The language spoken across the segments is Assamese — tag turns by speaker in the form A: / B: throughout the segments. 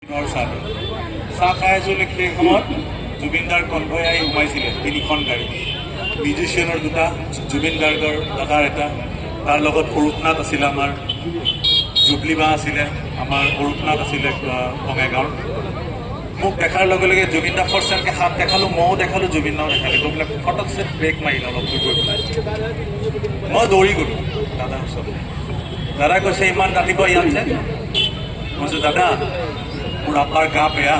A: চাহ খাই আছোঁ সেই সময়ত জুবিনদাৰ কনভয় আহি সোমাইছিলে 3খন গাড়ী, মিউজিচিয়ানৰ 2টা, জুবিন গাৰ্গৰ দাদাৰ এটা, তাৰ লগত অৰূপনাথ আছিলে, আমাৰ জুবলিবা আছিলে, আমাৰ অৰূপনাথ আছিলে বঙাইগাঁৱৰ। মোক দেখাৰ লগে লগে জুবিনদা ফাৰ্ষ্ট টাইমকৈ হাত দেখালোঁ, ময়ো দেখালোঁ, জুবিনদাও দেখালে। গৈ পেলাই ফটকছে ব্ৰেক মাৰিলে অলপ দূৰ গৈ পেলাই। মই দৌৰি গ'লোঁ দাদাৰ ওচৰত। দাদাই কৈছে ইমান ৰাতিপুৱা ইয়াত যে? মই কৈছোঁ দাদা মোৰ আপাৰ গা বেয়া।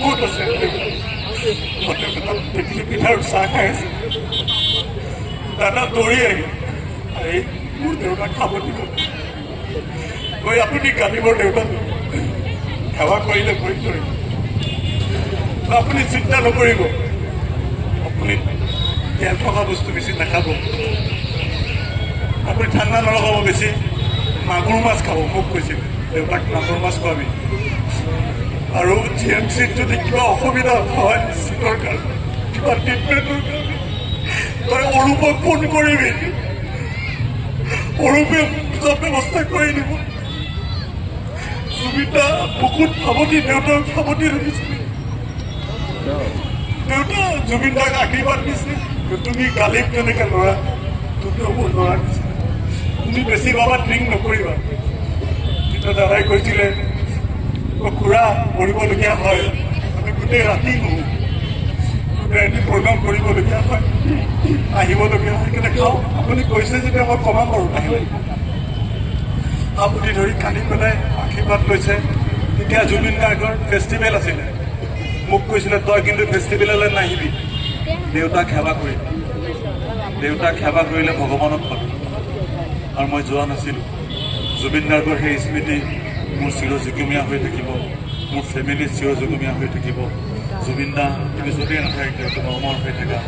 A: ক'ত আছে? পিঠাৰ চাহ খাই আছে। দাদা দৌৰি আহিল, মোৰ দেউতাক খাব দিব গৈ আপুনি কান্দিবৰ দেউতাক সেৱা কৰিলে কৰি ধৰিব, আপুনি চিন্তা নকৰিব, আপুনি তেল থকা বস্তু বেছি নাখাব, আপুনি ঠাণ্ডা নলগাব বেছি, মাগুৰ মাছ খাব। মোক কৈছিল দেউতাক মাগুৰ মাছ খোৱাবি, আৰু GMCত যদি কিবা অসুবিধা হয় চিটৰ কাৰণে, কিবা ট্ৰিটমেণ্টৰ কাৰণে, তই অৰূপক ফোন কৰিবি, অৰূপে চব ব্যৱস্থা কৰি দিব। জুবিনদা বুকুত সাৱটি, দেউতাক সাৱটি ৰাখিছিলে। দেউতা জুবিনদাক আশীৰ্বাদ দিছে, তুমি কালিক যেনেকৈ ল'ৰা, তুমিও মোৰ ল'ৰা দিছিলে, তুমি বেছি বাবা ড্ৰিংক নকৰিবা। তেতিয়া দাদাই কৈছিলে খুৰা কৰিবলগীয়া হয়, আমি গোটেই ৰাতি নহওঁ, গোটেই ৰাতি প্ৰগ্ৰাম কৰিবলগীয়া হয়, আহিবলগীয়া হয়, সেইকাৰণে খাওঁ। আপুনি কৈছে যেতিয়া মই কমাম আৰু নাহিব। আপুনি ধৰি কান্দি পেলাই আশীৰ্বাদ লৈছে। তেতিয়া জুবিন গাৰ্গৰ ফেষ্টিভেল আছিলে, মোক কৈছিলে তই কিন্তু ফেষ্টিভেললৈ নাহিবি, দেউতাক সেৱা কৰিবি, দেউতাক সেৱা কৰিলে ভগৱানক পাবি। আৰু মই যোৱা নাছিলোঁ। জুবিন গাৰ্গৰ সেই স্মৃতি মোৰ চিৰযুগমীয়া হৈ থাকিব, মোৰ ফেমিলি চিৰযুগমীয়া হৈ থাকিব। জুবিনদা তুমি য'তেই নাথাকে তুমি অমৰ হৈ থাকা,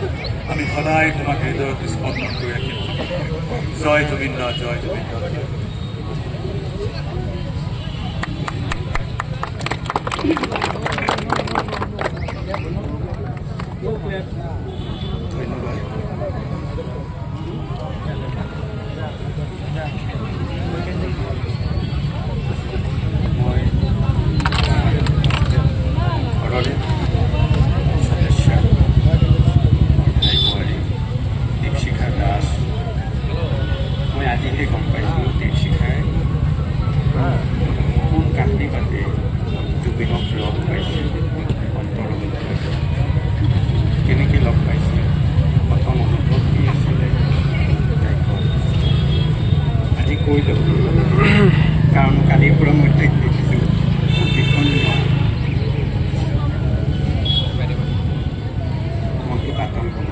A: আমি সদায় তোমাক হৃদয়ত স্পন্দন কৰি ৰাখিম। জয় জুবিনদা, জয় জুবিনদা। ধন্যবাদ। মই ঘৰৰে সদস্য দীপশিখা দাস। মই আজিহে গম পাইছোঁ দীপশিখাই কোন কাহিনী পাতে জুবিনক লগ পাইছে, অন্তৰত কেনেকৈ লগ পাইছে, প্ৰথম অনুভৱ কি আছিলে আজি কৈ ল'ব। কাৰণ কালিৰ পৰা মই তাইক দেখিছোঁ যিখন মনটো পাতল হ'ব।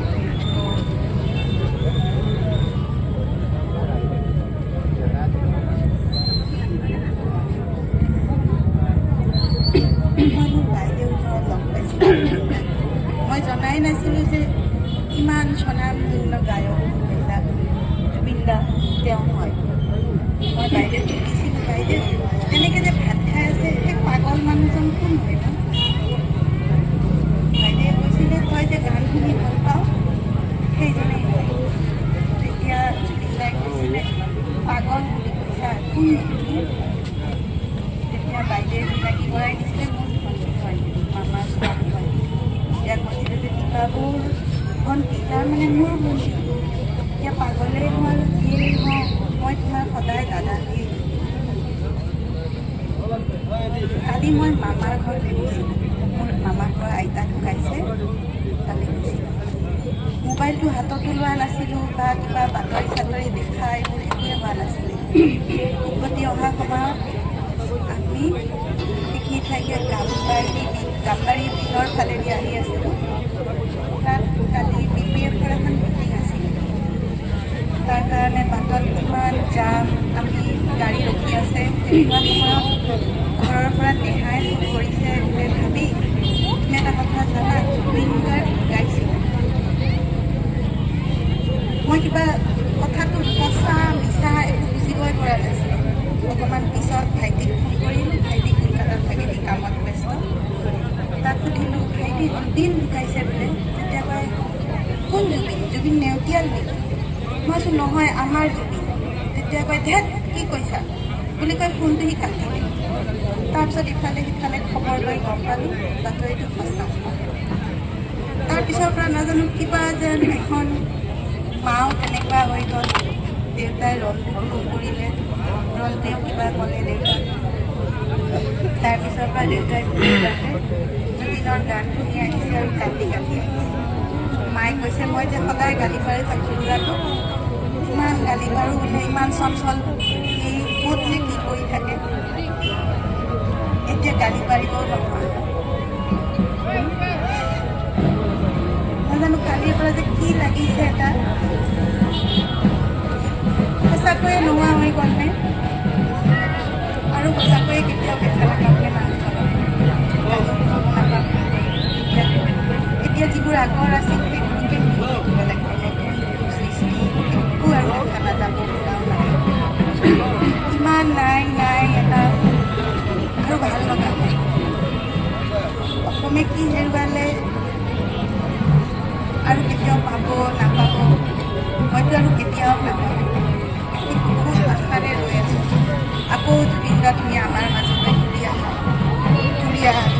B: মই জনাই নাছিলোঁ যে ইমান স্বনামধন্য গায়ক জুবিনদা তেওঁ হয়। মই বাইদেউক দেখিছিলোঁ, বাইদেউ তেনেকৈ যে ভাত খাই আছে, সেই পাগল মানুহজন কোন হয় ন? বাইদেৱে কৈছিলে তই যে গান শুনি ভাল পাওঁ সেইজনেই হয়। তেতিয়া জুবিনদাই কৈছিলে পাগল বুলি কৈছা কোন? তেতিয়া বাইদেৱে চিনাকি কৰাই দিছিলে মোৰ ভণ্টি হয়, মামাৰ ছোৱালী হয়। এতিয়া কৈছিলে যে দীপাবোৰ ভণ্টি, তাৰমানে মোৰ ভণ্টি। এতিয়া পাগলেই হওঁ, যিয়েই হওঁ, মই তোমাৰ সদায় দাদা দিয়ে। কালি মই মামাৰ ঘৰলৈ গৈছিলোঁ, মোৰ মামাৰ ঘৰ আইতা ঢুকাইছে, তালৈ গৈছিলোঁ। মোবাইলটো হাততো লোৱা নাছিলোঁ বা কিবা বাতৰি চাতৰি দেখা এইবোৰ একোৱে হোৱা নাছিলে। উভতি অহা সময়ত আমি দেখি ঠাইকে গাম্বাৰী বিলৰ ফালেদি আহি আছিলোঁ। তাত কালি BPFৰ এখন মিটিং আছিল, তাৰ কাৰণে বাটত কিমান জাম, আমি গাড়ী ৰখি আছে। তেনেকুৱা সময়ত ঘৰৰ পৰা নেহাই ফোন কৰিছে বোলে ভাবি তুমি এটা কথা জানা, জুবিন গাৰ্গ গাইছিল। মই কিবা কথাটো সঁচা মিছা একো বুজিবই পৰা নাছিলোঁ। অকণমান পিছত ভাইটিক ফোন কৰিলোঁ, ভাইটি কলকাতাত থাকে, কামত ব্যস্ত। তাক সুধিলোঁ ভাইটি জুবিন ঢুকাইছে বোলে। তেতিয়া কয় কোন জুবিন? জুবিন নেওতিয়াল নেকি? মই কৈছোঁ নহয় আমাৰ জুবিন। তেতিয়া কয় ধেৎ কি কৈছা বুলি কৈ ফোনটো সি কাটি দিলে। তাৰপিছত ইফালে সিফালে খবৰ লৈ গম পালোঁ বাতৰিটো সঁচা। তাৰপিছৰ পৰা নাজানো কিবা যেন এখন মাও তেনেকুৱা হৈ গ'ল। দেউতাই ৰলটো কৰিলে, ৰলটোৱেও কিবা ক'লে দেউতাক। তাৰপিছৰ পৰা দেউতাই জুবিনৰ গান শুনি আহিছে আৰু কান্দি কান্দি আহিছে। মায়ে কৈছে মই যে সদায় গালি পাৰি থাকোঁ ল'ৰাটোক, ইমান গালি পাৰোঁ বোলে, ইমান চঞ্চল, সি ক'ত যে কি কৰি থাকে, এতিয়া গালি পাৰিবও নহয়। নাজানো কালিৰ পৰা যে কি লাগিছে এটা, সঁচাকৈয়ে নোহোৱা হৈ গ'লনে? আৰু সঁচাকৈয়ে কেতিয়াও দেখা নাপামনে মানুহ এতিয়া যিবোৰ আগৰ আছিল সেইবোৰকে থাকিব লাগিব। নতুন সৃষ্টি একো আৰু দেখা নাযাব, ওলাও নাযাব, ইমান নাই নাই এটা আৰু ভাল লগা নাই। অসমে কি হেৰুৱালে আৰু কেতিয়াও পাব নাপাব হয়তো আৰু কেতিয়াও নাপাব। বহুত আশাৰে ৰৈ আছোঁ আকৌ জুবিন দা তুমি আমাৰ মাজলৈ ঘূৰি আহা